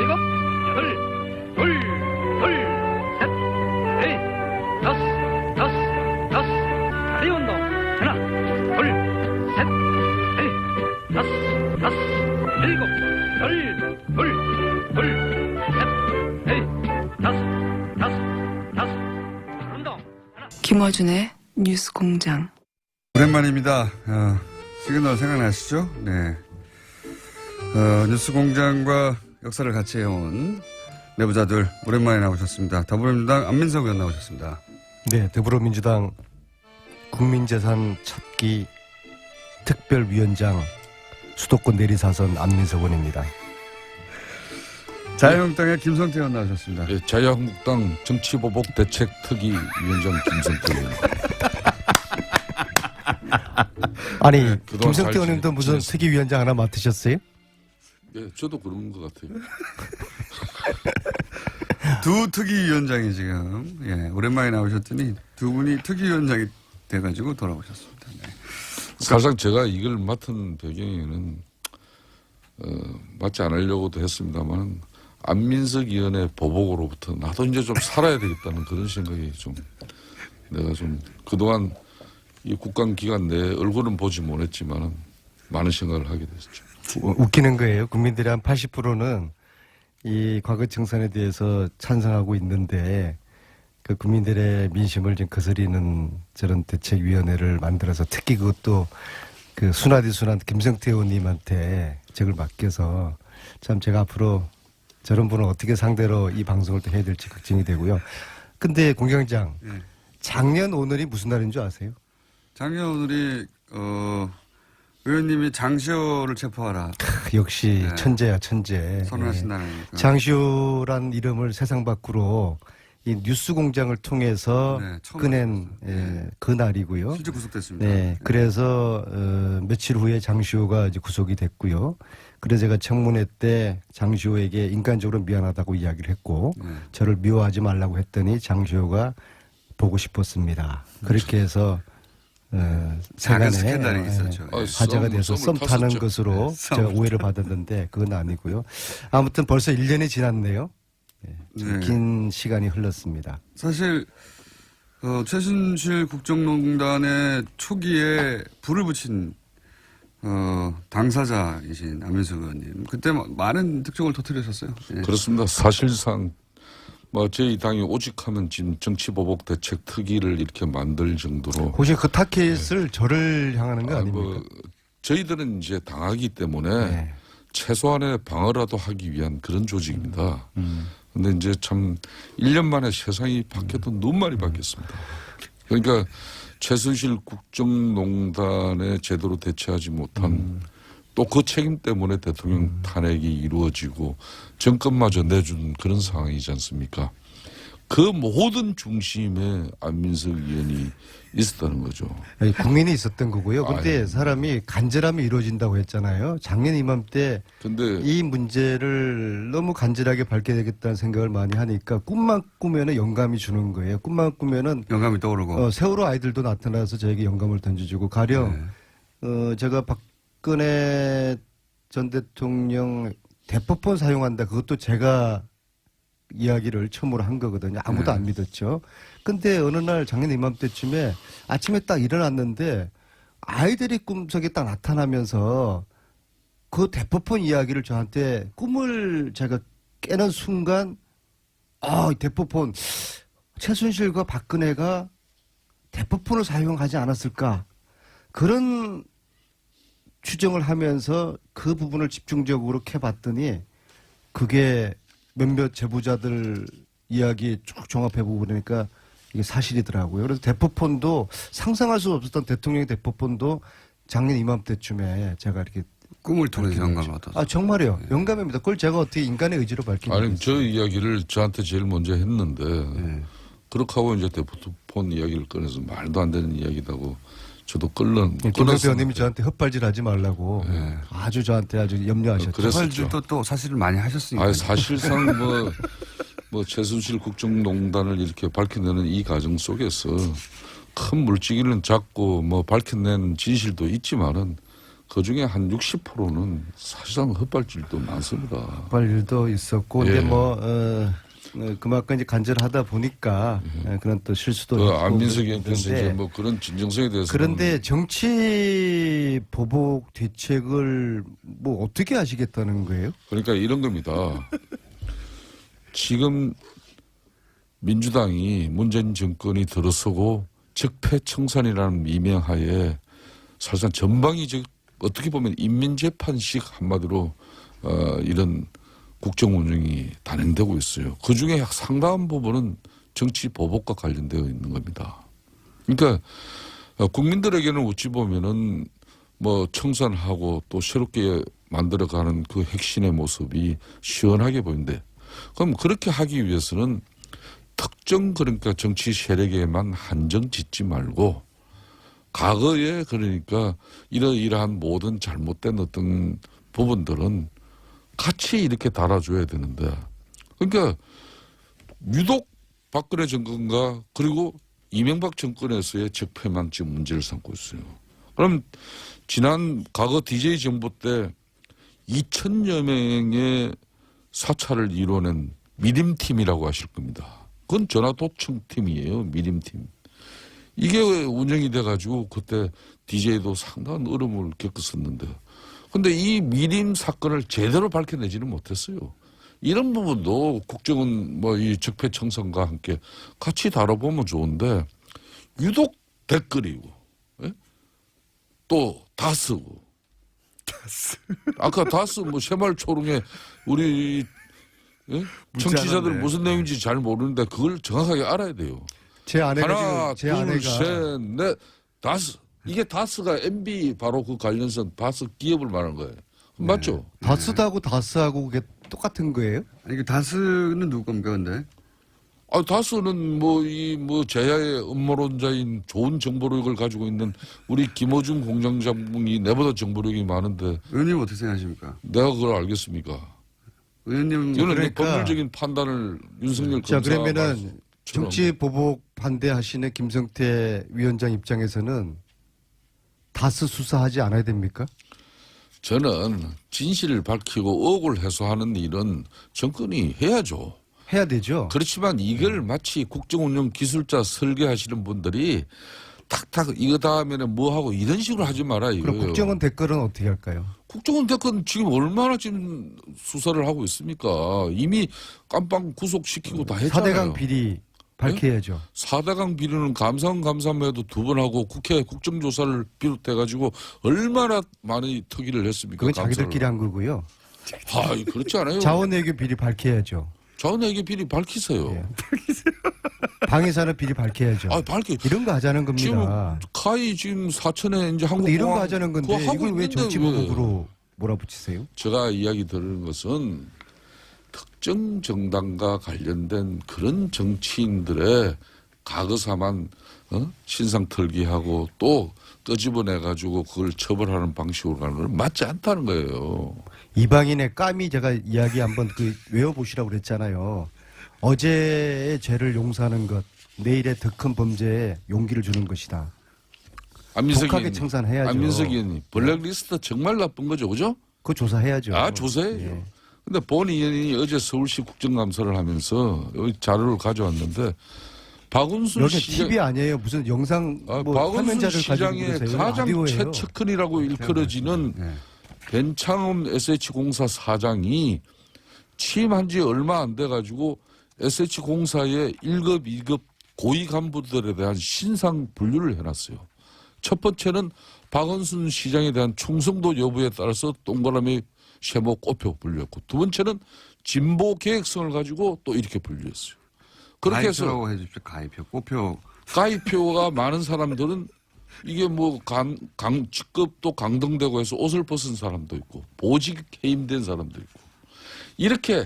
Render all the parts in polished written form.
일곱, 여덟, 둘, 셋, 넷, 다섯. 다리 운동. 하나, 둘, 셋, 넷, 다섯, 일곱, 여덟, 둘, 셋, 넷, 다섯. 운동. 하나. 김어준의 뉴스공장. 오랜만입니다. 시그널 생각나시죠? 네. 뉴스공장과 역사를 같이 해온 내부자들 오랜만에 나오셨습니다. 더불어민주당 안민석 의원 나오셨습니다. 네, 더불어민주당 국민재산 찾기 특별위원장 수도권 내리사선 안민석 의원입니다. 자유한국당의 김성태 의원 나오셨습니다. 예, 자유한국당 정치보복 대책특위위원장 김성태 의원입니다. 아니, 그동안 김성태 잘 의원님도 무슨 지냈습니다. 특위위원장 하나 맡으셨어요? 예, 저도 그런 것 같아요. 두 특위위원장이 지금 오랜만에 나오셨더니 두 분이 특위위원장이 돼가지고 돌아오셨습니다. 네. 사실상 제가 이걸 맡은 배경에는 맡지 않으려고도 했습니다만 안민석 의원의 보복으로부터 나도 이제 좀 살아야 되겠다는 그런 생각이 좀 내가 좀 그동안 이 국감 기간 내에 얼굴은 보지 못했지만 많은 생각을 하게 됐죠. 웃기는 거예요. 국민들의 한 80%는 이 과거 청산에 대해서 찬성하고 있는데 그 국민들의 민심을 좀 거스리는 저런 대책위원회를 만들어서 특히 그것도 그 순한 김성태 의원님한테 적을 맡겨서 참 제가 앞으로 저런 분을 어떻게 상대로 이 방송을 또 해야 될지 걱정이 되고요. 근데 공장장, 작년 오늘이 무슨 날인 줄 아세요? 작년 오늘이 의원님이 장시호를 체포하라 역시 네. 천재야 천재. 선언하신 날이니까. 장시호란 이름을 세상 밖으로 이 뉴스 공장을 통해서 네, 처음 꺼낸 알았어요. 그 날이고요. 실제 구속됐습니다. 네, 그래서 며칠 후에 장시호가 이제 구속이 됐고요. 그래서 제가 청문회 때 장시호에게 인간적으로 미안하다고 이야기를 했고 저를 미워하지 말라고 했더니 장시호가 보고 싶었습니다. 그렇게 해서 작은 세간에 스캔들이 있었죠. 화제가 돼서 썸 타는 탔었죠. 것으로 썸. 제가 오해를 받았는데 그건 아니고요. 아무튼 벌써 1년이 지났네요. 네. 긴 시간이 흘렀습니다. 사실 최순실 국정농단의 초기에 불을 붙인 당사자이신 안민석 의원님 그때 많은 특종을 터뜨리셨어요. 예. 그렇습니다. 사실상 저희 당이 오직하면 지금 정치보복 대책특위를 이렇게 만들 정도로 혹시 그 타켓을 저를 향하는 거 아닙니까? 저희들은 이제 당하기 때문에 네. 최소한의 방어라도 하기 위한 그런 조직입니다. 근데 이제 참 1년 만에 세상이 바뀌어도 너무 많이 바뀌었습니다. 그러니까 최순실 국정농단에 제대로 대처하지 못한 또 그 책임 때문에 대통령 탄핵이 이루어지고 정권마저 내준 그런 상황이지 않습니까? 그 모든 중심에 안민석 의원이 있었다는 거죠. 아니, 국민이 있었던 거고요. 근데 아유. 사람이 간절함이 이루어진다고 했잖아요. 작년 이맘때 근데 이 문제를 너무 간절하게 밝게 되겠다는 생각을 많이 하니까 꿈만 꾸면은 영감이 주는 거예요. 꿈만 꾸면은 영감이 떠오르고. 세월호 아이들도 나타나서 저에게 영감을 던져주고 가령 제가 박근혜 전 대통령 대포폰 사용한다. 그것도 제가 이야기를 처음으로 한 거거든요. 아무도 안 믿었죠. 근데 어느 날 작년 이맘때쯤에 아침에 딱 일어났는데 아이들이 꿈속에 딱 나타나면서 그 대포폰 이야기를 저한테 꿈을 제가 깨는 순간 대포폰 최순실과 박근혜가 대포폰을 사용하지 않았을까 그런 추정을 하면서 그 부분을 집중적으로 캐봤더니 그게 몇몇 제보자들 이야기 쭉 종합해 보고 그러니까 이게 사실이더라고요. 그래서 대포폰도 상상할 수 없었던 대통령의 대포폰도 작년 이맘때쯤에 제가 이렇게 꿈을 통해서 영감을 얻었어요. 정말요. 영감입니다. 그걸 제가 어떻게 인간의 의지로 밝히는 아니 저 이야기를 저한테 제일 먼저 했는데 그렇게 하고 이제 대포폰 이야기를 꺼내서 말도 안 되는 이야기다고 저도 김성태 의원님이 저한테 헛발질하지 말라고 아주 저한테 아주 염려하셨죠. 그랬었죠. 또 사실을 많이 하셨으니까. 아니 사실상 뭐 최순실 국정농단을 이렇게 밝혀내는 이 과정 속에서 큰 물지기는 잡고 뭐 밝혀낸 진실도 있지만은 그중에 한 60%는 사실상 헛발질도 많습니다. 발일도 있었고, 예. 근데 그만큼 이제 간절하다 보니까 그런 또 실수도 그 있고 안민석 그랬는데 의원께서 이제 뭐 그런 진정성에 대해서 그런데 정치 보복 대책을 뭐 어떻게 하시겠다는 거예요? 그러니까 이런 겁니다. 지금 민주당이 문재인 정권이 들어서고 적폐청산이라는 미명하에 사실상 전방위 어떻게 보면 인민재판식 한마디로 이런 국정 운영이 단행되고 있어요. 그중에 상당한 부분은 정치 보복과 관련되어 있는 겁니다. 그러니까 국민들에게는 어찌 보면은 뭐 청산하고 또 새롭게 만들어가는 그 핵심의 모습이 시원하게 보이는데 그럼 그렇게 하기 위해서는 특정 그러니까 정치 세력에만 한정 짓지 말고 과거에 그러니까 이러이러한 모든 잘못된 어떤 부분들은 같이 이렇게 달아줘야 되는데 그러니까 유독 박근혜 정권과 그리고 이명박 정권에서의 적폐만 지금 문제를 삼고 있어요. 그럼 지난 과거 DJ 정부 때 2,000여 명의 사찰을 이뤄낸 미림팀이라고 하실 겁니다. 그건 전화도청팀이에요. 미림팀. 이게 운영이 돼가지고 그때 DJ도 상당한 어려움을 겪었었는데 근데 이 미림 사건을 제대로 밝혀내지는 못했어요. 이런 부분도 국정은 뭐 이 적폐청산과 함께 같이 다뤄보면 좋은데 유독 댓글이고 예? 또 다스고 아까 다스 뭐 새말초롱에 우리 예? 청취자들 무슨 내용인지 잘 모르는데 그걸 정확하게 알아야 돼요. 제 아내가 하나, 지금 제 아내가 둘, 셋, 넷, 다스. 이게 다스가 MB 바로 그 관련선 다스 기업을 말하는 거예요. 맞죠? 다스하고 다스하고 그게 똑같은 거예요? 아니, 그 다스는 누구 겁니까, 근데? 아, 다스는 뭐 제야의 음모론자인 좋은 정보력을 가지고 있는 우리 김어준 공장장이 내보다 정보력이 많은데 의원님 어떻게 생각하십니까? 내가 그걸 알겠습니까? 의원님, 이거는 그러니까- 법률적인 판단을 윤석열 자, 검사 그러면은 정치 보복 반대하시는 김성태 위원장 입장에서는 다스 수사하지 않아야 됩니까? 저는 진실을 밝히고 의혹을 해소하는 일은 정권이 해야죠. 해야 되죠. 그렇지만 이걸 마치 국정운영 기술자 설계하시는 분들이 탁탁 이거 다음에는 뭐 하고 이런 식으로 하지 마라 그럼 이거예요. 국정원 댓글은 어떻게 할까요? 국정원 댓글은 지금 얼마나 지금 수사를 하고 있습니까? 이미 깜빵 구속시키고 다 했잖아요. 4대강 비리 밝혀야죠. 4대강 비리는 감사해도 2번 하고 국회 국정조사를 비롯해가지고 얼마나 많이 특위를 했습니까? 그건 감사를. 자기들끼리 한 거고요. 아, 그렇지 않아요. 자원외교 비리 밝혀야죠. 자원외교 비리 밝히세요. 예. 방위산업 비리 밝혀야죠. 아, 밝히. 이런 거 하자는 지금 겁니다. 카이 지금 사천에 이제 한국 근데 이런 거 공항 하자는 건데 그거 하고 이걸 왜 있는데 정치보복으로 몰아붙이세요? 제가 이야기 들은 것은 특정 정당과 관련된 그런 정치인들의 과거사만 신상털기하고 또 끄집어내가지고 그걸 처벌하는 방식으로 가는 건 맞지 않다는 거예요. 이방인의 까미 제가 이야기 한번 그 외워보시라고 그랬잖아요. 어제의 죄를 용서하는 것, 내일의 더 큰 범죄에 용기를 주는 것이다. 독하게 청산해야죠. 안민석 의원님, 블랙리스트 정말 나쁜 거죠, 그죠? 그거 조사해야죠. 아, 조사해야죠. 예. 근데 본 의원이 어제 서울시 국정감사를 하면서 여기 자료를 가져왔는데 박은순 여기 시장, TV 아니에요. 무슨 영상 뭐 박은순 화면자를 가지고 시장의 그러세요. 가장 라디오예요. 최측근이라고 일컬어지는 네. 변창흠 SH공사 사장이 취임한 지 얼마 안 돼가지고 SH공사의 1급, 2급 고위 간부들에 대한 신상 분류를 해놨어요. 첫 번째는 박은순 시장에 대한 충성도 여부에 따라서 동그라미 세모 꼽혀 분류했고 두 번째는 진보 계획성을 가지고 또 이렇게 분류했어요. 그렇게 해서 가입표라고 해주십시오. 가입표, 꼬표. 가입표가 많은 사람들은 이게 뭐 직급도 강등되고 해서 옷을 벗은 사람도 있고 보직 해임된 사람도 있고 이렇게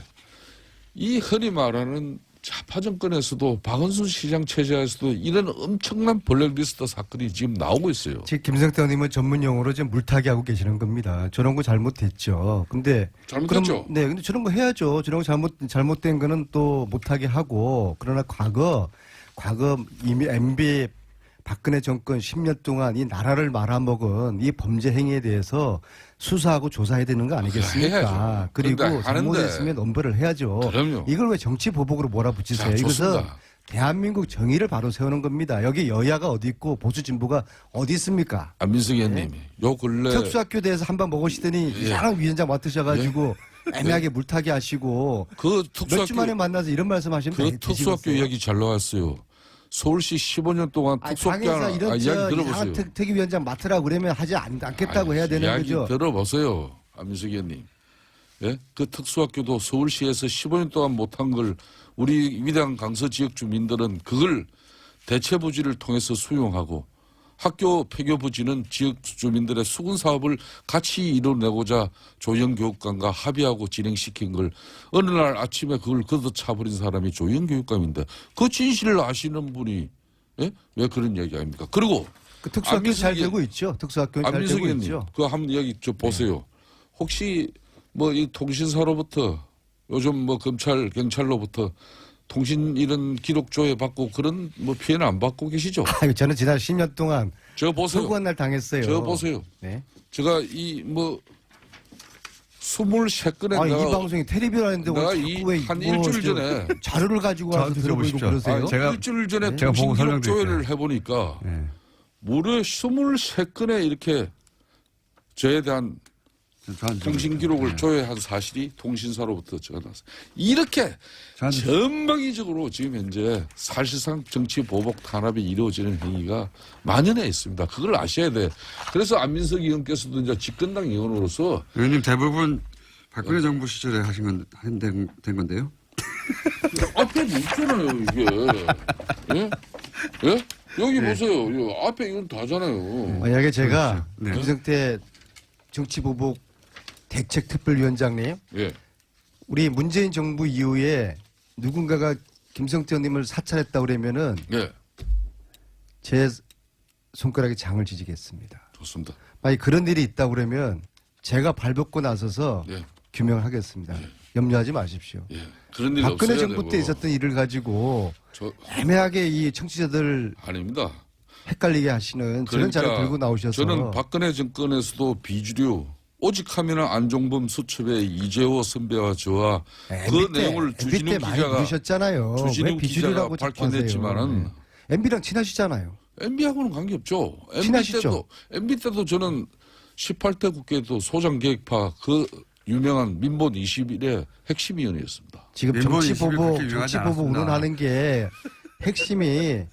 이 흔히 말하는 좌파 정권에서도 박은순 시장 체제에서도 이런 엄청난 블랙리스트 사건이 지금 나오고 있어요. 지금 김성태 의원님은 전문 용어로 지금 물타기 하고 계시는 겁니다. 저런 거 잘못됐죠. 근데 잘못했죠? 네, 근데 저런 거 해야죠. 저런 거 잘못된 거는 또 못하게 하고 그러나 과거 이미 MB 박근혜 정권 10년 동안 이 나라를 말아먹은 이 범죄 행위에 대해서 수사하고 조사해야 되는 거 아니겠습니까? 해야죠. 그리고 그런데 하는데. 잘못했으면 엄벌을 해야죠. 그럼요. 이걸 왜 정치 보복으로 몰아붙이세요? 자, 이것은 좋습니다. 대한민국 정의를 바로 세우는 겁니다. 여기 여야가 어디 있고 보수 진보가 어디 있습니까? 안민석 의원님이 요 근래 특수학교 대해서 한번 먹으시더니 이상한 위원장 맡으셔가지고 애매하게 물타기 하시고 그 몇 주 만에 특수학교 만나서 이런 말씀하시면 그 특수학교 이야기 잘 나왔어요. 서울시 15년 동안 특수학교 방에서 하나 이런 이야기 이상한 들어보세요. 특위위원장 맡으라고 그러면 하지 않겠다고 해야 되는 이야기 거죠. 들어보세요, 안민석 의원님. 예? 그 특수학교도 서울시에서 15년 동안 못한 걸 우리 위대한 강서 지역 주민들은 그걸 대체 부지를 통해서 수용하고 학교 폐교 부지는 지역 주민들의 수군 사업을 같이 이뤄내고자 조영교육감과 합의하고 진행시킨 걸 어느 날 아침에 그걸 걷어차버린 사람이 조영교육감인데 그 진실을 아시는 분이 예? 왜 그런 이야기 아닙니까? 그리고 그 특수학교 잘 안민석이- 되고 있죠. 특수학교는 잘 안민석 되고 의원님 있죠. 그 한번 이야기 좀 보세요. 혹시 뭐 이 통신사로부터 요즘 뭐 검찰 경찰로부터 통신 이런 기록 조회 받고 그런 뭐 피해는 안 받고 계시죠? 아유, 저는 지난 10년 동안 저 보세요. 서구한 날 당했어요. 저 보세요. 네. 제가 이 뭐 23건에 아, 이 내가 방송이 텔레비전인데 내가 왜 이 자꾸 왜 한 이거 일주일 저 전에 자료를 가지고 와서 저한테 들어보고 들어보십시오. 그러세요? 제가- 일주일 전에 제가 보고 통신 기록 설명드릴게요. 조회를 해보니까 예. 무려 23건에 이렇게 저에 대한 저한테 통신 기록을 예. 조회한 사실이 통신사로부터 제가 나왔어요. 이렇게 저한테- 전방위적으로 지금 현재 사실상 정치 보복 탄압이 이루어지는 행위가 만연해 있습니다. 그걸 아셔야 돼. 그래서 안민석 의원께서도 이제 집권당 의원으로서 의원님 대부분 박근혜 정부 시절에 된 건데요. 앞에 있잖아요, 이게. 예? 예? 여기 보세요. 이 앞에 이건 다잖아요. 만약에 제가 네. 김성태 정치보복 대책특별위원장님, 예. 우리 문재인 정부 이후에 누군가가 김성태 의원님을 사찰했다 그러면은 예. 제 손가락에 장을 지지겠습니다. 좋습니다. 만약 그런 일이 있다 그러면 제가 발벗고 나서서 예. 규명을 하겠습니다. 염려하지 마십시오. 예. 그런 일 박근혜 없어야 정부 되고. 때 있었던 일을 가지고 저 애매하게 이 청취자들 아닙니다. 헷갈리게 하시는 그런 자료 들고 나오셔서 저는 박근혜 정권에서도 비주류 오직하면 안종범 수첩의 이재호 선배와 저와 그 내용을 MB 때 많이 부르셨잖아요. 왜 주진우 비주류라고 기자가 자꾸 하세요? 밝혀냈지만은 MB랑 친하시잖아요. MB하고는 관계없죠. 친하시죠? MB 때도 저는 18대 국회도 소장계획파 그 유명한 민본 21의 핵심위원이었습니다. 지금 민본 21 정치보복 그렇게 유명하지 정치보복 않았습니다. 운운하는 게 핵심이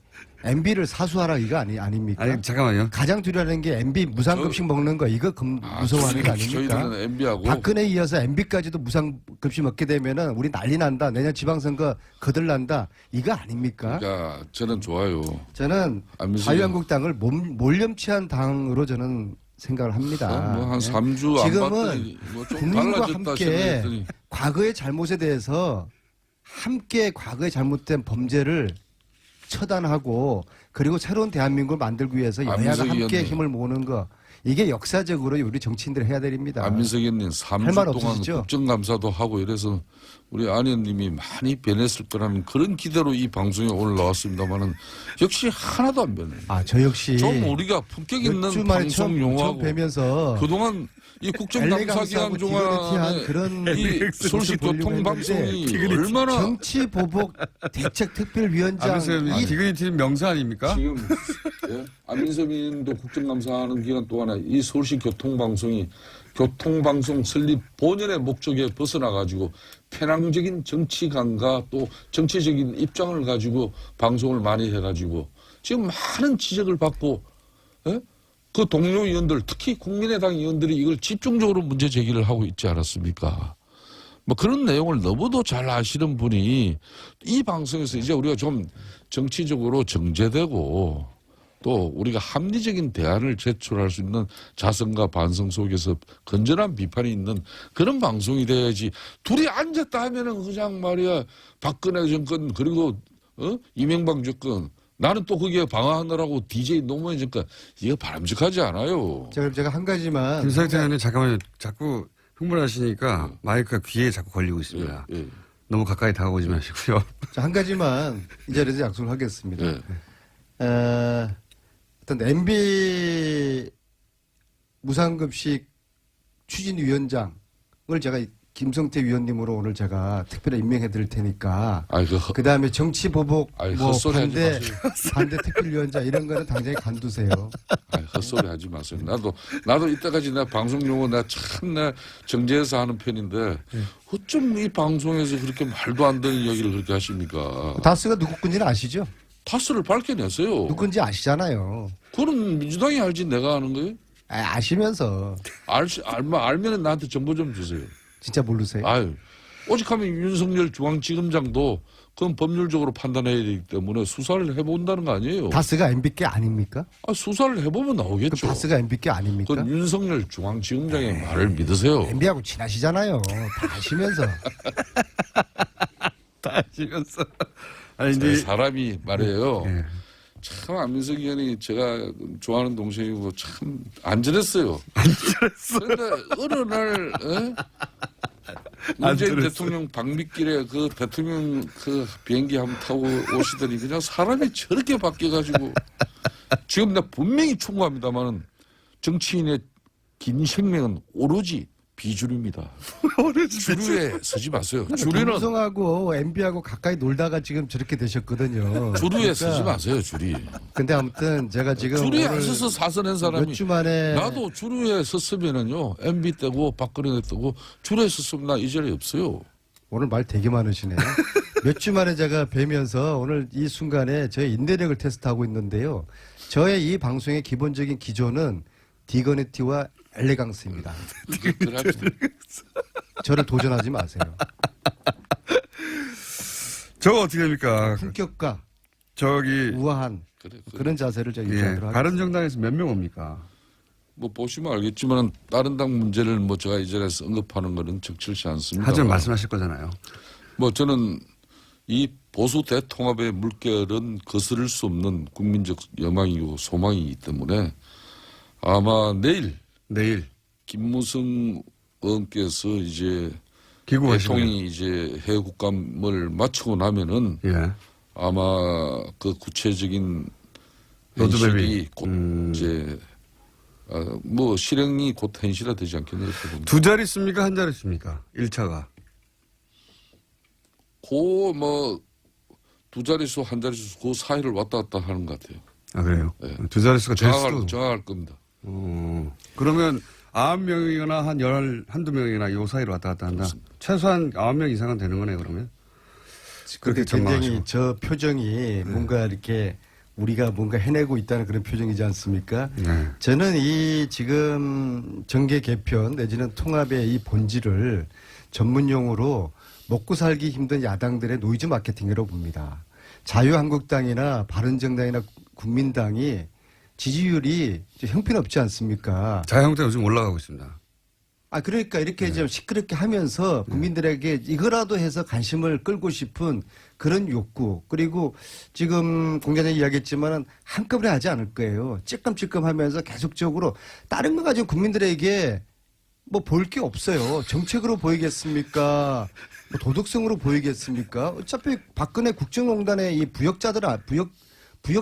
MB를 사수하라 이거 아닙니까? 아니 잠깐만요. 가장 두려워하는 게 MB 무상급식 먹는 거 이거 무서워하는 거 아닙니까? 저희들은 MB하고 박근혜에 이어서 MB까지도 무상급식 먹게 되면은 우리 난리 난다. 내년 지방선거 거들난다. 이거 아닙니까? 그러니까 저는 좋아요. 저는 안민석 자유한국당을 몰염치한 당으로 저는 생각을 합니다. 뭐한 네. 3주 안 지금은 봤더니 뭐좀 국민과 달라졌다 함께 생각했더니 과거의 잘못에 대해서 함께 과거의 잘못된 범죄를 처단하고 그리고 새로운 대한민국을 만들기 위해서 여야가 안민석 함께 의원님. 힘을 모으는 거 이게 역사적으로 우리 정치인들이 해야 됩니다. 안민석 의원님 할 말 3주 동안 없으시죠? 국정감사도 하고 이래서 우리 안 의원님이 많이 변했을 거라는 그런 기대로 이 방송에 오늘 나왔습니다만은 역시 하나도 안 변해요. 아, 저 역시 좀 우리가 품격 몇 있는 주 만에 처음 방송 용어하고 뵈면서 그동안 이 국정감사 기간 엘레강스하고 동안에 디그니티한 그런 이 서울시 교통방송이 얼마나 정치 보복 대책특별위원장 안민석 의원님 디그니티는 명사 아닙니까? 지금 예? 안민석 의원도 국정감사하는 기간 동안에 이 서울시 교통방송이 교통방송 설립 본연의 목적에 벗어나가지고 편향적인 정치관과 또 정치적인 입장을 가지고 방송을 많이 해가지고 지금 많은 지적을 받고 예? 그 동료 의원들 특히 국민의당 의원들이 이걸 집중적으로 문제 제기를 하고 있지 않았습니까? 뭐 그런 내용을 너무도 잘 아시는 분이 이 방송에서 이제 우리가 좀 정치적으로 정제되고 또 우리가 합리적인 대안을 제출할 수 있는 자성과 반성 속에서 건전한 비판이 있는 그런 방송이 돼야지 둘이 앉았다 하면은 그냥 말이야 박근혜 정권 그리고 이명박 정권 나는 또 거기에 방어하느라고 DJ 노무현 정권 이거 바람직하지 않아요. 제가 한 가지만 김성태 의원님 잠깐만요. 자꾸 흥분하시니까 마이크가 귀에 자꾸 걸리고 있습니다. 예. 너무 가까이 다가오지 마시고요. 한 가지만 이 자리에서 약속을 하겠습니다. 예. 어떤 MB 무상급식 추진위원장을 제가 김성태 위원님으로 오늘 제가 특별히 임명해 드릴 테니까 그 다음에 정치보복 뭐 반대 특별위원장 이런 거는 당장에 간두세요. 헛소리 하지 마세요. 나도 이때까지 나 방송 용어 나 정제해서 하는 편인데 어쩜 이 방송에서 그렇게 말도 안 되는 이야기를 그렇게 하십니까? 다스가 누구 건지는 아시죠? 다스를 밝혀내세요. 누구 건지 아시잖아요. 그건 민주당이 알지 내가 아는 거예요? 아시면서 알면 나한테 정보 좀 주세요. 진짜 모르세요? 아유, 오직하면 윤석열 중앙지검장도 그건 법률적으로 판단해야 되기 때문에 수사를 해본다는 거 아니에요. 다스가 MB께 아닙니까? 수사를 해보면 나오겠죠. 그럼 다스가 MB께 아닙니까? 그건 윤석열 중앙지검장의 말을 믿으세요. MB하고 친하시잖아요. 다 아시면서. 다 아시면서. 아니, 이제 사람이 말이에요. 예. 참 안민석 의원이 제가 좋아하는 동생이고 참 안전했어요. 그런데 어느 날 문재인 대통령 방미길에 그 대통령 그 비행기 한번 타고 오시더니 그냥 사람이 저렇게 바뀌어가지고 지금 내가 분명히 충고합니다만은 정치인의 긴 생명은 오로지 비주류입니다. 주류에 서지 마세요. 주류는 김무성하고 MB하고 가까이 놀다가 지금 저렇게 되셨거든요. 주류에 서지 마세요. 주리. 근데 아무튼 제가 지금 주류에 안 서서 사선한 사람이 몇 주 만에 나도 주류에 섰으면은요 MB 때고 박근혜 때고 주류에 섰으면 나 이 자리에 없어요. 오늘 말 되게 많으시네요. 몇 주 만에 제가 뵈면서 오늘 이 순간에 저의 인내력을 테스트하고 있는데요. 저의 이 방송의 기본적인 기조는 디거니티와 엘레강스입니다. 저를 도전하지 마세요. 저거 어떻게 됩니까? 품격과 저기 우아한 그런 자세를 제가 유지하도록 하겠습니다. 바른정당에서 몇 명 옵니까? 뭐 보시면 알겠지만 다른 당 문제를 뭐 제가 이 자리에서 언급하는 거는 적절치 않습니다. 하지만 말씀하실 거잖아요. 뭐 저는 이 보수 대통합의 물결은 거스를 수 없는 국민적 여망이고 소망이기 때문에 아마 내일 김무성 의원께서 이제 대통령이 이제 해외 국감을 마치고 나면은 예. 아마 그 구체적인 로드맵이 현실이 곧 이제 뭐 실행이 곧 현실화 되지 않겠냐 이렇게 봅니다. 두 자릿수입니까? 한 자릿수입니까? 1차가. 그 뭐 두 자릿수 한 자릿수 그 사이를 왔다 갔다 하는 것 같아요. 아 그래요? 네. 두 자릿수가 될 수도. 정확할 겁니다. 그러면 9명이거나 한두 명이나 요 사이로 왔다 갔다 한다. 그렇습니다. 최소한 9명 이상은 되는 거네요, 그러면. 그렇게 굉장히 전망하시고. 저 표정이 뭔가 이렇게 우리가 뭔가 해내고 있다는 그런 표정이지 않습니까? 네. 저는 이 지금 정계 개편 내지는 통합의 이 본질을 전문용어로 먹고 살기 힘든 야당들의 노이즈 마케팅이라고 봅니다. 자유한국당이나 바른정당이나 국민당이 지지율이 형편없지 않습니까? 자유한국당 요즘 올라가고 있습니다. 그러니까 이렇게 좀 시끄럽게 하면서 국민들에게 이거라도 해서 관심을 끌고 싶은 그런 욕구. 그리고 지금 공장장이 이야기했지만은 한꺼번에 하지 않을 거예요. 찔끔찔끔 하면서 계속적으로 다른 거 가지고 국민들에게 뭐 볼 게 없어요. 정책으로 보이겠습니까? 뭐 도덕성으로 보이겠습니까? 어차피 박근혜 국정농단의 이 부역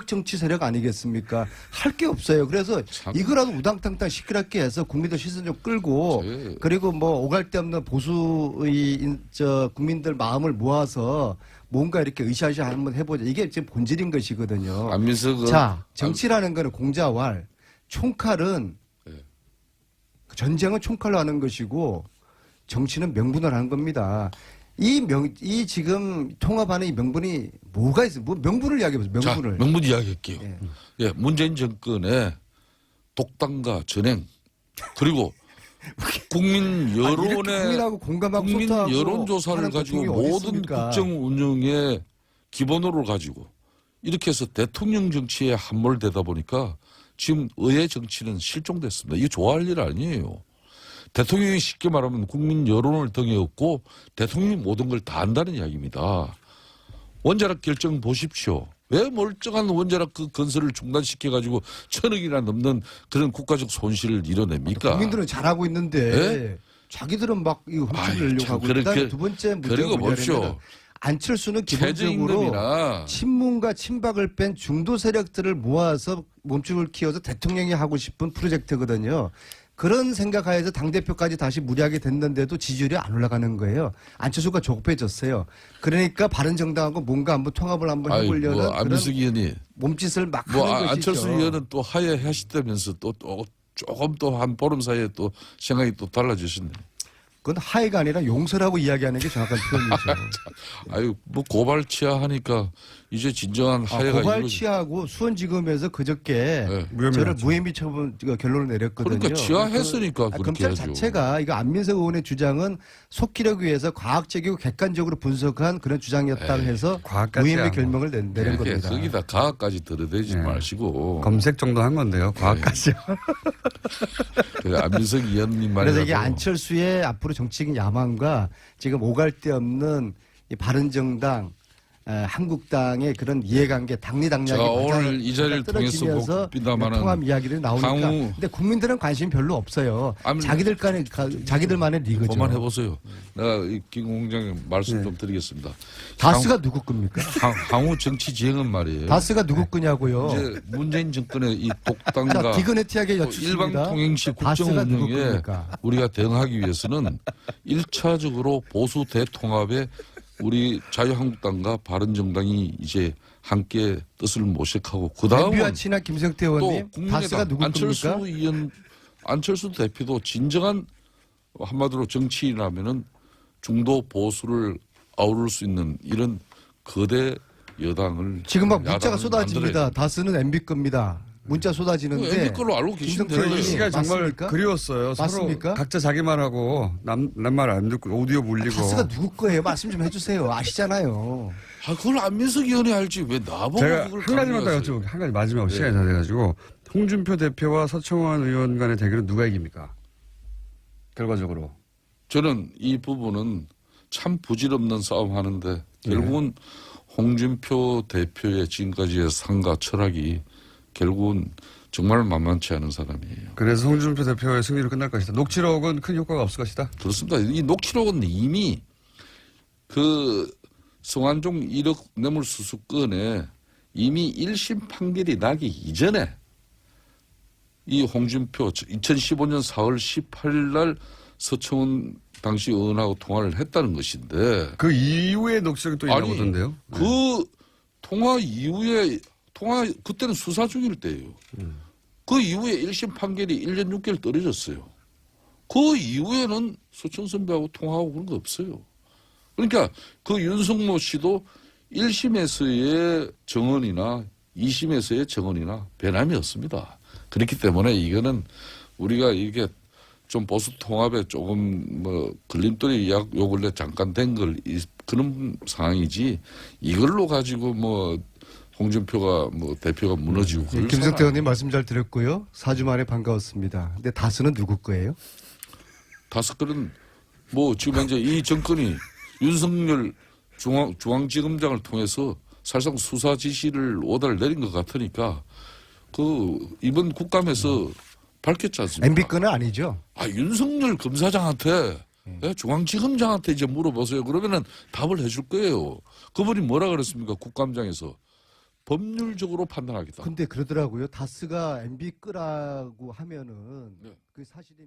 정치 세력 아니겠습니까? 할 게 없어요. 그래서 이거라도 우당탕탕 시끄럽게 해서 국민들 시선 좀 끌고 그리고 뭐 오갈 데 없는 보수의 국민들 마음을 모아서 뭔가 이렇게 으쌰으쌰 한번 해보자. 이게 지금 본질인 것이거든요. 자, 정치라는 거는 공자왈, 총칼은 전쟁은 총칼로 하는 것이고 정치는 명분을 하는 겁니다. 이 지금 통합하는 이 명분이 뭐가 있어요? 뭐 명분을 이야기해보세요. 명분을. 자, 명분 이야기할게요. 예, 문재인 정권의 독단과 전행 그리고 국민 여론의 국민하고 공감하고 국민 소통하고 여론조사를 하는 가지고 대통령이 어디 모든 있습니까? 국정 운영의 기본으로 가지고 이렇게 해서 대통령 정치에 함몰되다 보니까 지금 의회 정치는 실종됐습니다. 이게 좋아할 일 아니에요. 대통령이 쉽게 말하면 국민 여론을 등에 업고 대통령이 모든 걸 다 한다는 이야기입니다. 원자력 결정 보십시오. 왜 멀쩡한 원자력 그 건설을 중단시켜가지고 1,000억이나 넘는 그런 국가적 손실을 이뤄냅니까? 국민들은 잘하고 있는데 네? 자기들은 막 이거 훔쳐내려고 하고 그다음에 두 번째 문제가 그리고 봅시오. 뭐냐면 안철수는 기본적으로 최저임금이나 친문과 친박을 뺀 중도 세력들을 모아서 몸집을 키워서 대통령이 하고 싶은 프로젝트거든요. 그런 생각하에서 당대표까지 다시 무리하게 됐는데도 지지율이 안 올라가는 거예요. 안철수가 조급해졌어요. 그러니까 바른정당하고 뭔가 한번 통합을 한번 해보려는 뭐 그런 안민석 의원이 몸짓을 막 뭐 하는 것이죠. 안철수 의원은 또 하야하시다면서 또 조금 또 한 보름 사이에 또 생각이 또 달라지셨네. 그건 하해가 아니라 용서라고 이야기하는 게 정확한 표현이죠. 아유 뭐 고발 취하하니까 이제 진정한 하야가 고발 이루어지- 취하고 수원지검에서 그저께 네. 저를 무혐의 처분 결론을 내렸거든요. 그러니까 취하했으니까 그렇게 검찰 하죠. 자체가 이거 안민석 의원의 주장은 속기력 위해서 과학적이고 객관적으로 분석한 그런 주장이었다 해서 과학까지야. 무혐의 결명을 내린 그게 겁니다. 거기다 가학까지 들어대지 네. 마시고 검색 정도 한 건데요. 과학까지요. 그 안민석 의원님 말이라도 그래서 이게 안철수의 앞으로 정치적인 야망과 지금 오갈 데 없는 이 바른정당, 한국당의 그런 이해관계, 당리당략이 제가 오늘 가장 이 자리를 통해서 떨어지면서 봅니다마는 통합 이야기를 나오니까. 향후- 근데 국민들은 관심이 별로 없어요. 아니, 자기들만의 리그죠. 그만 해보세요. 내가 김 공장님 말씀 네. 좀 드리겠습니다. 다스가 누구 겁니까? 향후 정치 지형은 말이에요. 다스가 누구 거냐고요. 이제 문재인 정권의 이 자, 독단과 디그네티하게 또 여쭙습니다. 일방 통행식 국정 다스가 누구 운영에 겁니까? 우리가 대응하기 위해서는 1차적으로 보수 대통합에 우리 자유한국당과 바른정당이 이제 함께 뜻을 모색하고 그 다음은 MB와 친한 김성태 또 의원님, 다스가 국민의당 누구 안철수 겁니까? 의원 안철수 대표도 진정한 한마디로 정치인이라면은 중도 보수를 아우를 수 있는 이런 거대 여당을 지금 막 문자가 야당을 쏟아집니다. 만들어야 다스는 MB 겁니다. 문자 쏟아지는데. MB 걸로 알고 계시면 김성태 돼요. 이 의원님, 시가 정말 맞습니까? 그리웠어요. 맞습니까? 서로 각자 자기 말하고 남 말 안 듣고 오디오 물리고. 다스가 누구 거예요? 말씀 좀 해주세요. 아시잖아요. 아, 그걸 안민석 의원이 알지 왜 나보고 제가 그걸 한 가지만 더 강요하세요? 여쭤볼게요. 한 가지 마지막 시간이 다 돼가지고 홍준표 대표와 서청원 의원 간의 대결은 누가 이깁니까? 결과적으로. 저는 이 부분은 참 부질없는 싸움 하는데 결국은 홍준표 대표의 지금까지의 상가 철학이 결국은 정말 만만치 않은 사람이에요. 그래서 홍준표 대표의 승리로 끝날 것이다. 녹취록은 큰 효과가 없을 것이다. 그렇습니다. 이 녹취록은 이미 그 성완종 1억 뇌물수수 건에 이미 1심 판결이 나기 이전에 이 홍준표 2015년 4월 18일 날 서청원 당시 의원하고 통화를 했다는 것인데 그 이후에 녹취록이 또 있나 아니, 보던데요. 그 통화 이후에 그때는 수사 중일 때예요. 그 이후에 1심 판결이 1년 6개월 떨어졌어요. 그 이후에는 서청 선배하고 통화하고 그런 거 없어요. 그러니까 그 윤석모 씨도 1심에서의 정언이나 2심에서의 정언이나 변함이 없습니다. 그렇기 때문에 이거는 우리가 이게 좀 보수 통합에 조금 뭐 걸림돌이 요 근래 잠깐 된 걸 그런 상황이지 이걸로 가지고 뭐 홍준표가 뭐 대표가 무너지고 그럴 김성태 상황 의원님 말씀 잘 들었고요. 4주 만에 반가웠습니다. 근데 다스는 누구 거예요? 다섯글은 뭐 지금 현재 이 정권이 윤석열 중앙지검장을 통해서 사실상 수사 지시를 오다를 내린 것 같으니까 그 이번 국감에서 밝혔지 않습니까? MB 거는 아니죠. 윤석열 검사장한테 중앙지검장한테 이제 물어보세요. 그러면은 답을 해줄 거예요. 그분이 뭐라 그랬습니까? 국감장에서 법률적으로 판단하겠다. 근데 그러더라고요. 다스가 MB 거라고 하면은 네. 그 사실이면